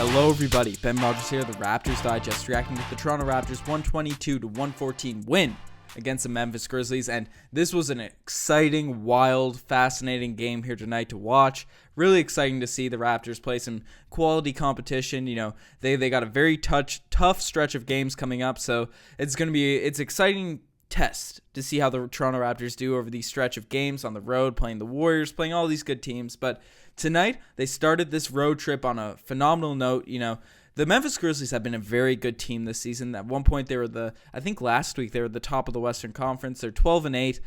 Hello everybody, Ben Rogers here, the Raptors Digest, reacting to the Toronto Raptors 122-114 win against the Memphis Grizzlies, and this was an exciting, wild, fascinating game here tonight to watch. Really exciting to see the Raptors play some quality competition. You know, they got a very tough stretch of games coming up, so it's exciting test to see how the Toronto Raptors do over these stretch of games on the road, playing the Warriors, playing all these good teams. But tonight, they started this road trip on a phenomenal note. You know, the Memphis Grizzlies have been a very good team this season. At one point, I think last week, they were the top of the Western Conference. They're 12-8.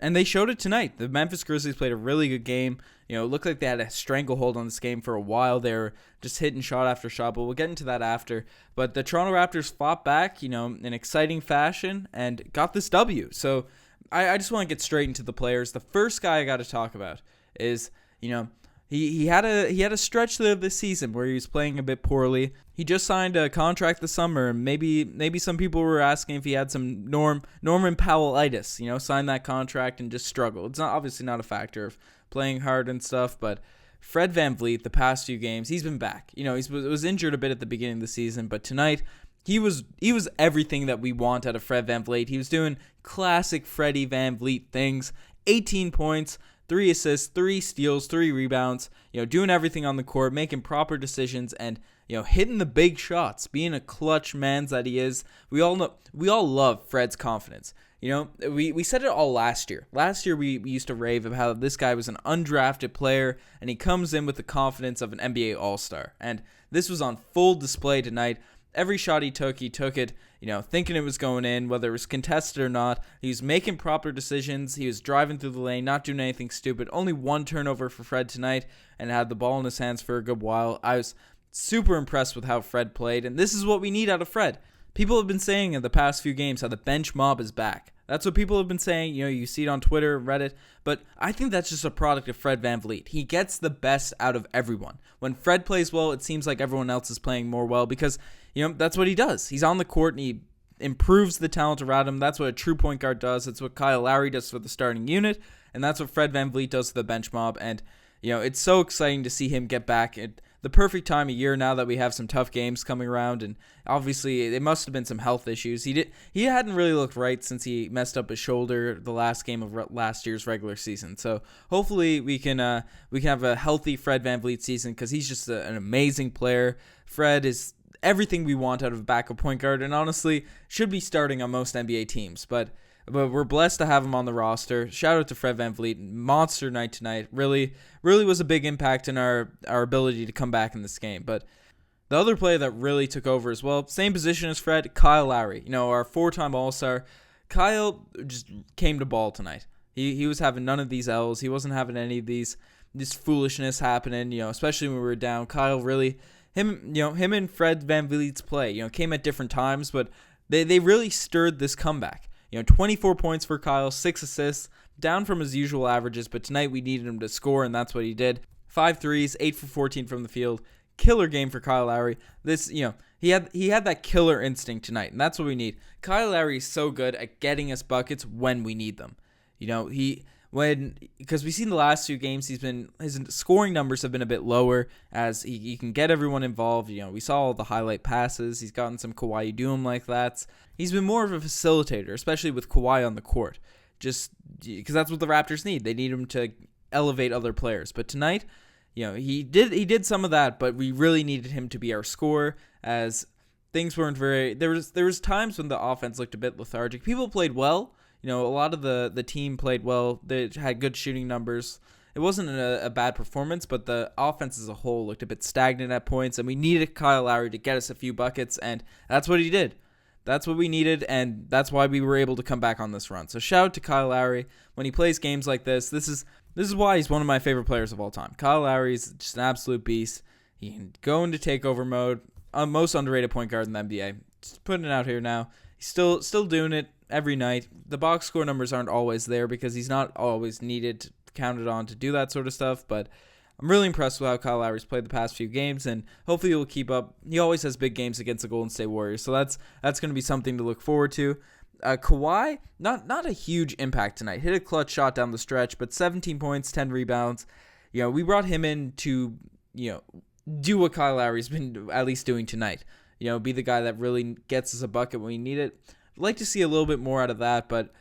And they showed it tonight. The Memphis Grizzlies played a really good game. You know, it looked like they had a stranglehold on this game for a while. They were just hitting shot after shot, but we'll get into that after. But the Toronto Raptors fought back, you know, in exciting fashion and got this W. So I just want to get straight into the players. The first guy I got to talk about is, you know, He had a stretch there this season where he was playing a bit poorly. He just signed a contract this summer, and maybe some people were asking if he had some Norman Powell-itis, you know, sign that contract and just struggle. It's obviously not a factor of playing hard and stuff, but Fred VanVleet, the past few games, he's been back. You know, he was injured a bit at the beginning of the season, but tonight he was everything that we want out of Fred VanVleet. He was doing classic Freddie VanVleet things, 18 points, 3 assists, 3 steals, 3 rebounds, you know, doing everything on the court, making proper decisions, and, you know, hitting the big shots, being a clutch man that he is. We all love Fred's confidence. You know, we said it all last year. Last year we used to rave about how this guy was an undrafted player, and he comes in with the confidence of an NBA All-Star. And this was on full display tonight. Every shot he took it, you know, thinking it was going in, whether it was contested or not. He was making proper decisions. He was driving through the lane, not doing anything stupid. Only one turnover for Fred tonight, and had the ball in his hands for a good while. I was super impressed with how Fred played, and this is what we need out of Fred. People have been saying in the past few games how the bench mob is back. That's what people have been saying. You know, you see it on Twitter, Reddit, but I think that's just a product of Fred VanVleet. He gets the best out of everyone. When Fred plays well, it seems like everyone else is playing more well because, you know, that's what he does. He's on the court and he improves the talent around him. That's what a true point guard does. That's what Kyle Lowry does for the starting unit, and that's what Fred VanVleet does to the bench mob. And, you know, it's so exciting to see him get back at the perfect time of year now that we have some tough games coming around, and obviously it must have been some health issues. He hadn't really looked right since he messed up his shoulder the last game of last year's regular season. So hopefully we can have a healthy Fred VanVleet season because he's just an amazing player. Fred is everything we want out of a backup point guard, and honestly should be starting on most NBA teams. But we're blessed to have him on the roster. Shout out to Fred VanVleet. Monster night tonight. Really was a big impact in our ability to come back in this game. But the other player that really took over as well, same position as Fred, Kyle Lowry. You know, our 4-time All-Star. Kyle just came to ball tonight. He was having none of these L's. He wasn't having any of this foolishness happening, you know, especially when we were down. Kyle really, him and Fred VanVleet's play, you know, came at different times, but they really stirred this comeback. You know, 24 points for Kyle, 6 assists, down from his usual averages, but tonight we needed him to score, and that's what he did. 5 threes, 8 for 14 from the field. Killer game for Kyle Lowry. This, you know, he had that killer instinct tonight, and that's what we need. Kyle Lowry is so good at getting us buckets when we need them. You know, because we've seen the last 2 games, his scoring numbers have been a bit lower as he can get everyone involved. You know, we saw all the highlight passes. He's gotten some Kawhi doom like that. He's been more of a facilitator, especially with Kawhi on the court, just because that's what the Raptors need. They need him to elevate other players. But tonight, you know, he did some of that, but we really needed him to be our scorer as things weren't very. There was times when the offense looked a bit lethargic. People played well. You know, a lot of the team played well. They had good shooting numbers. It wasn't a bad performance, but the offense as a whole looked a bit stagnant at points, and we needed Kyle Lowry to get us a few buckets, and that's what he did. That's what we needed, and that's why we were able to come back on this run. So shout out to Kyle Lowry. When he plays games like this is why he's one of my favorite players of all time. Kyle Lowry is just an absolute beast. He can go into takeover mode. Most underrated point guard in the NBA. Just putting it out here now. He's still doing it every night. The box score numbers aren't always there because he's not always needed, counted on to do that sort of stuff, but I'm really impressed with how Kyle Lowry's played the past few games, and hopefully he'll keep up. He always has big games against the Golden State Warriors, so that's going to be something to look forward to. Kawhi, not a huge impact tonight. Hit a clutch shot down the stretch, but 17 points, 10 rebounds. You know, we brought him in to, you know, do what Kyle Lowry's been at least doing tonight. Be the guy that really gets us a bucket when we need it. I'd like to see a little bit more out of that, but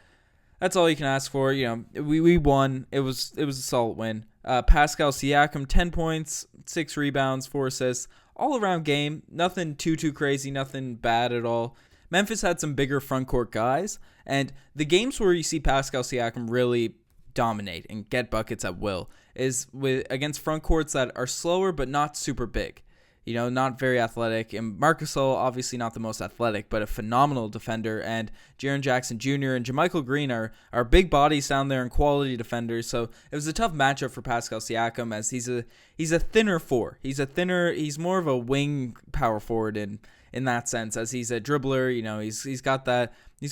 that's all you can ask for. We won. It was a solid win. Pascal Siakam, 10 points, 6 rebounds, 4 assists. All around game. Nothing too crazy. Nothing bad at all. Memphis had some bigger front court guys, and the games where you see Pascal Siakam really dominate and get buckets at will is against front courts that are slower but not super big. Not very athletic. And Marcus Gasol, obviously not the most athletic, but a phenomenal defender. And Jaren Jackson Jr. and JaMychal Green are big bodies down there and quality defenders. So it was a tough matchup for Pascal Siakam as he's a thinner four. He's more of a wing power forward in that sense, as he's a dribbler. He's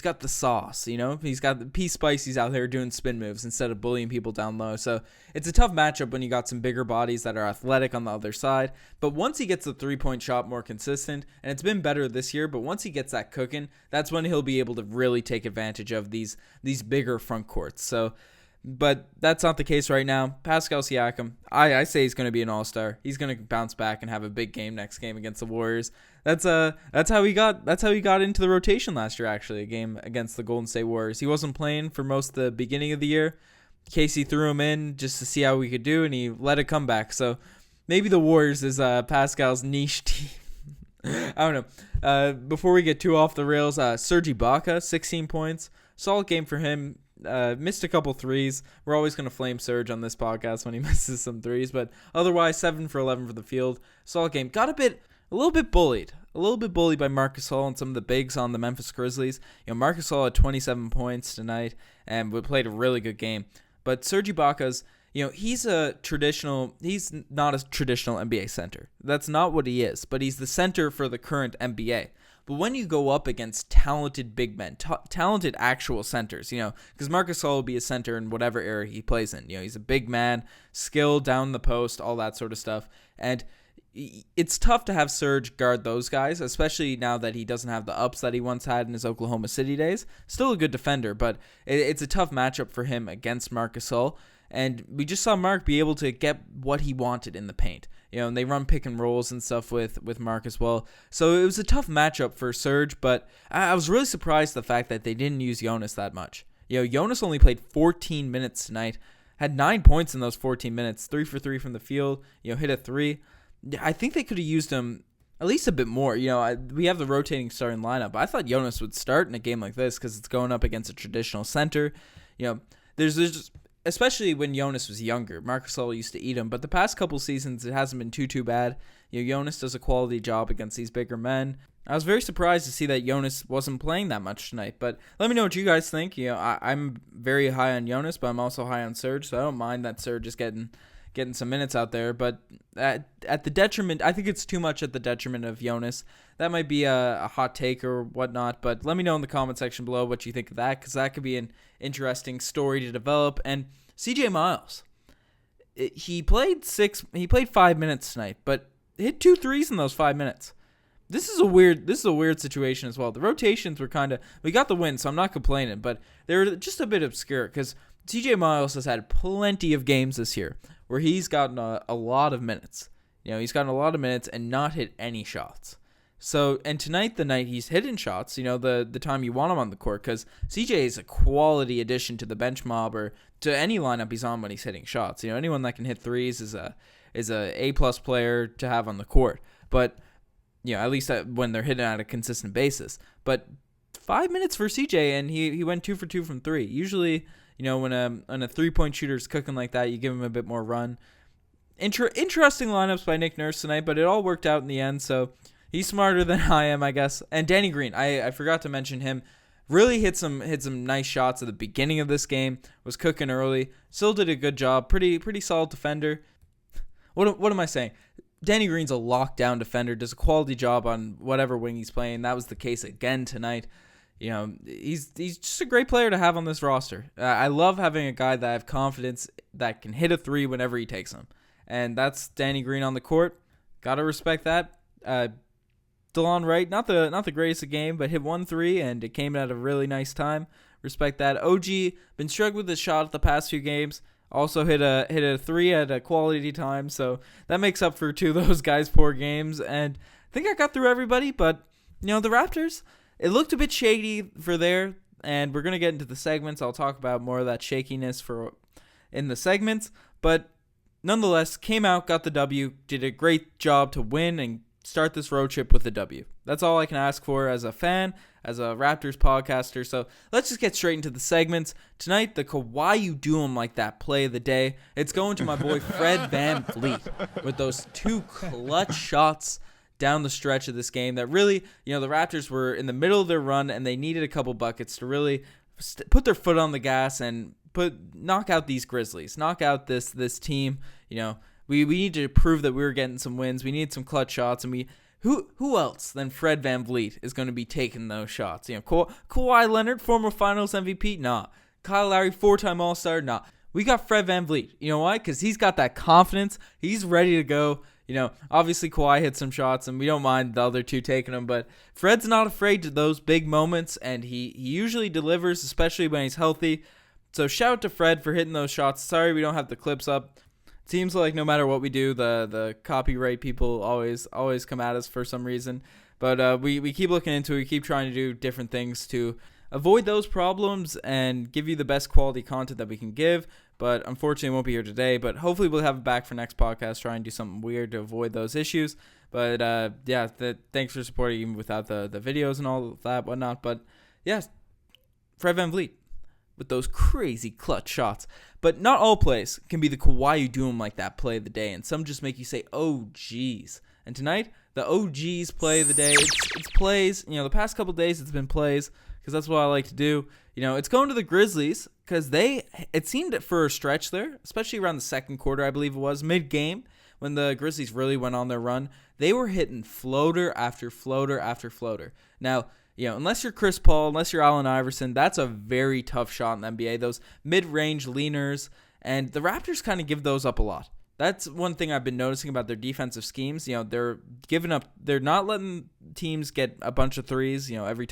got the sauce. He's got the P Spicy's out there doing spin moves instead of bullying people down low. So it's a tough matchup when you got some bigger bodies that are athletic on the other side. But once he gets the 3-point shot more consistent, and it's been better this year, but once he gets that cooking, that's when he'll be able to really take advantage of these bigger front courts. So, but that's not the case right now. Pascal Siakam, I say he's going to be an all-star. He's going to bounce back and have a big game next game against the Warriors. That's how he got into the rotation last year, actually, a game against the Golden State Warriors. He wasn't playing for most of the beginning of the year. Casey threw him in just to see how we could do, and he led a comeback. So maybe the Warriors is Pascal's niche team. I don't know. Before we get too off the rails, Serge Ibaka, 16 points. Solid game for him. Missed a couple threes. We're always going to flame Serge on this podcast when he misses some threes, but otherwise 7 for 11 for the field. Solid game. Got a little bit bullied by Marcus Gasol and some of the bigs on the Memphis Grizzlies. Marcus Gasol had 27 points tonight and we played a really good game. But Serge Ibaka's, he's not a traditional NBA center. That's not what he is, but he's the center for the current NBA. But when you go up against talented big men, talented actual centers, because Marcus Gasol will be a center in whatever era he plays in. He's a big man, skilled down the post, all that sort of stuff. And it's tough to have Serge guard those guys, especially now that he doesn't have the ups that he once had in his Oklahoma City days. Still a good defender, but it's a tough matchup for him against Marcus Gasol. And we just saw Mark be able to get what he wanted in the paint. And they run pick and rolls and stuff with Mark as well. So it was a tough matchup for Serge, but I was really surprised the fact that they didn't use Jonas that much. Jonas only played 14 minutes tonight, had 9 points in those 14 minutes, 3 for 3 from the field, hit a 3. I think they could have used him at least a bit more. We have the rotating starting lineup. I thought Jonas would start in a game like this because it's going up against a traditional center. There's just, especially when Jonas was younger. Marcus Gasol used to eat him, but the past couple seasons it hasn't been too bad. Jonas does a quality job against these bigger men. I was very surprised to see that Jonas wasn't playing that much tonight, but let me know what you guys think. I'm very high on Jonas, but I'm also high on Serge, so I don't mind that Serge is getting some minutes out there, but at the detriment, I think it's too much at the detriment of Jonas. That might be a hot take or whatnot, but let me know in the comment section below what you think of that, because that could be an interesting story to develop. And CJ Miles, he played 5 minutes tonight, but hit 2 threes in those 5 minutes. This is a weird situation as well. The rotations were we got the win, so I'm not complaining, but they're just a bit obscure because CJ Miles has had plenty of games this year where he's gotten a lot of minutes. He's gotten a lot of minutes and not hit any shots. So, and tonight, the night he's hitting shots, the time you want him on the court, because CJ is a quality addition to the bench mob or to any lineup he's on when he's hitting shots. Anyone that can hit threes is a A+ player to have on the court. But, at least when they're hitting at a consistent basis. But 5 minutes for CJ, and he went 2 for 2 from 3. Usually, when a 3-point shooter's cooking like that, you give him a bit more run. Interesting lineups by Nick Nurse tonight, but it all worked out in the end, so he's smarter than I am, I guess. And Danny Green, I forgot to mention him. Really hit some nice shots at the beginning of this game. Was cooking early. Still did a good job. Pretty solid defender. What am I saying? Danny Green's a lockdown defender. Does a quality job on whatever wing he's playing. That was the case again tonight. He's just a great player to have on this roster. I love having a guy that I have confidence that can hit a 3 whenever he takes them. And that's Danny Green on the court. Gotta respect that. DeLon Wright, not the greatest of game, but hit 1 3 and it came at a really nice time. Respect that. OG been struggling with his shot the past few games. Also hit a 3 at a quality time, so that makes up for 2 of those guys' poor games. And I think I got through everybody, but the Raptors, it looked a bit shady for there, and we're gonna get into the segments. I'll talk about more of that shakiness in the segments, but nonetheless, came out, got the W, did a great job to win and start this road trip with a W. That's all I can ask for as a fan, as a Raptors podcaster. So let's just get straight into the segments. Tonight, the Kawhi You Do 'Em Like That play of the day. It's going to my boy Fred VanVleet with those 2 clutch shots down the stretch of this game that really, the Raptors were in the middle of their run and they needed a couple buckets to really put their foot on the gas and knock out these Grizzlies, knock out this team. We need to prove that we were getting some wins. We need some clutch shots, and who else than Fred VanVleet is going to be taking those shots? Kawhi Leonard, former Finals MVP, nah. Kyle Lowry, 4-time All-Star, nah. We got Fred VanVleet. You know why? Because he's got that confidence. He's ready to go. Obviously Kawhi hit some shots, and we don't mind the other 2 taking them, but Fred's not afraid to those big moments, and he usually delivers, especially when he's healthy. So shout out to Fred for hitting those shots. Sorry we don't have the clips up. Seems like no matter what we do, the copyright people always come at us for some reason. But we keep looking into it. We keep trying to do different things to avoid those problems and give you the best quality content that we can give. But unfortunately, it won't be here today. But hopefully we'll have it back for next podcast, try and do something weird to avoid those issues. But thanks for supporting even without the videos and all of that, whatnot. But yes, Fred VanVleet with those crazy clutch shots. But not all plays can be the Kawhi You Do 'Em Like That play of the day, and some just make you say, oh, geez. And tonight, the OG's play of the day, it's plays. The past couple days it's been plays, because that's what I like to do. It's going to the Grizzlies, because it seemed for a stretch there, especially around the second quarter, I believe it was, mid-game, when the Grizzlies really went on their run, they were hitting floater after floater after floater. Now, unless you're Chris Paul, unless you're Allen Iverson, that's a very tough shot in the NBA. Those mid-range leaners, and the Raptors kind of give those up a lot. That's one thing I've been noticing about their defensive schemes. They're giving up. They're not letting teams get a bunch of threes. Every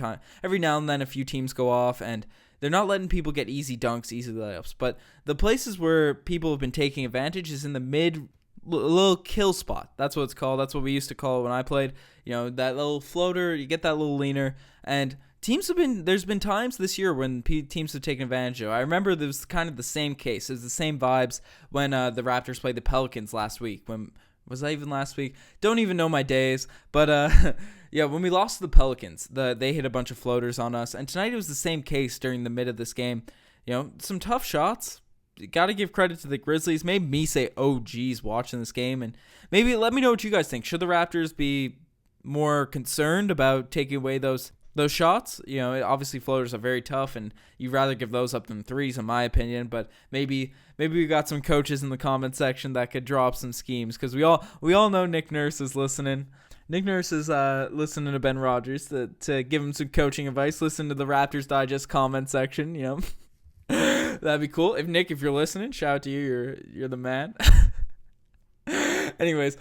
now and then a few teams go off, and they're not letting people get easy dunks, easy layups. But the places where people have been taking advantage is in the mid little kill spot. That's what it's called. That's what we used to call it when I played. That little floater, you get that little leaner, and there's been times this year when teams have taken advantage of it. I remember there was kind of the same case. It was the same vibes when the Raptors played the Pelicans last week. Was that even last week? Don't even know my days. But when we lost to the Pelicans, they hit a bunch of floaters on us, and tonight it was the same case during the mid of this game. Some tough shots. Got to give credit to the Grizzlies. Made me say, oh, geez, watching this game. And maybe let me know what you guys think. Should the Raptors be more concerned about taking away those shots? Obviously floaters are very tough, and you'd rather give those up than threes, in my opinion. But maybe we got some coaches in the comment section that could draw up some schemes, because we all know Nick Nurse is listening. Nick Nurse is listening to Ben Rogers to give him some coaching advice. Listen to the Raptors Digest comment section, That'd be cool. If you're listening, shout out to you. You're the man. Anyways,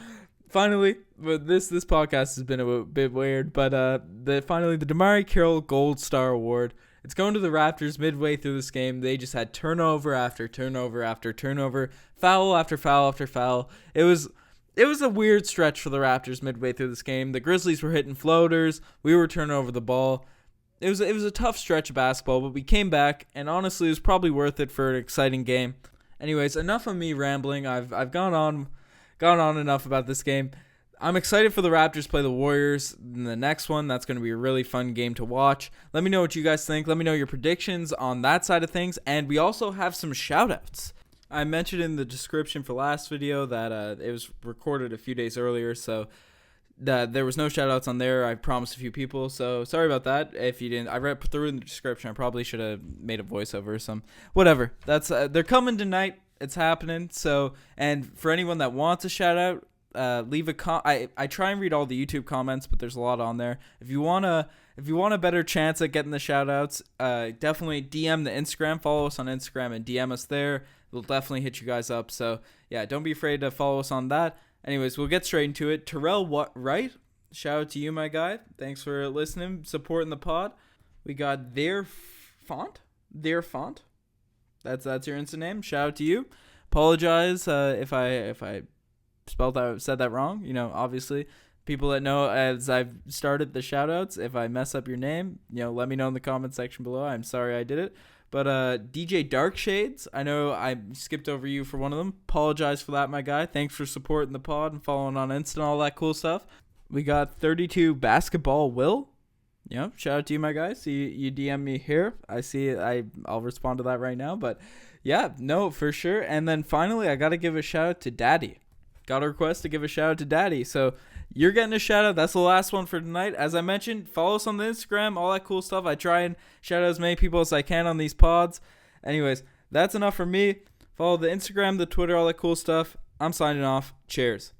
finally, this podcast has been a bit weird, but finally the DeMarre Carroll Gold Star Award. It's going to the Raptors midway through this game. They just had turnover after turnover after turnover, foul after foul after foul. It was a weird stretch for the Raptors midway through this game. The Grizzlies were hitting floaters. We were turning over the ball. It was a tough stretch of basketball, but we came back, and honestly, it was probably worth it for an exciting game. Anyways, enough of me rambling. I've gone on enough about this game. I'm excited for the Raptors to play the Warriors in the next one. That's going to be a really fun game to watch. Let me know what you guys think. Let me know your predictions on that side of things, and we also have some shout-outs. I mentioned in the description for last video that it was recorded a few days earlier, so there was no shout-outs on there. I promised a few people, so sorry about that. If you didn't, I read through in the description. I probably should have made a voiceover or some. Whatever. That's they're coming tonight. It's happening. So, and for anyone that wants a shout-out, leave a I try and read all the YouTube comments, but there's a lot on there. If you want a better chance at getting the shout-outs, definitely DM the Instagram. Follow us on Instagram and DM us there. We'll definitely hit you guys up. So, yeah, don't be afraid to follow us on that. Anyways, we'll get straight into it. Terrell Wright, shout out to you, my guy. Thanks for listening, supporting the pod. We got their font. That's your Insta name. Shout out to you. Apologize if I said that wrong. Obviously, people that know as I've started the shout outs, if I mess up your name, let me know in the comment section below. I'm sorry I did it. But DJ Dark Shades, I know I skipped over you for one of them. Apologize for that, my guy. Thanks for supporting the pod and following on Insta and all that cool stuff. We got 32 Basketball Will. Shout out to you, my guy. See you DM me here. I see it. I'll respond to that right now. But yeah, no, for sure. And then finally, I got to give a shout out to Daddy. Got a request to give a shout out to Daddy. So you're getting a shout out. That's the last one for tonight. As I mentioned, follow us on the Instagram, all that cool stuff. I try and shout out as many people as I can on these pods. Anyways, that's enough for me. Follow the Instagram, the Twitter, all that cool stuff. I'm signing off. Cheers.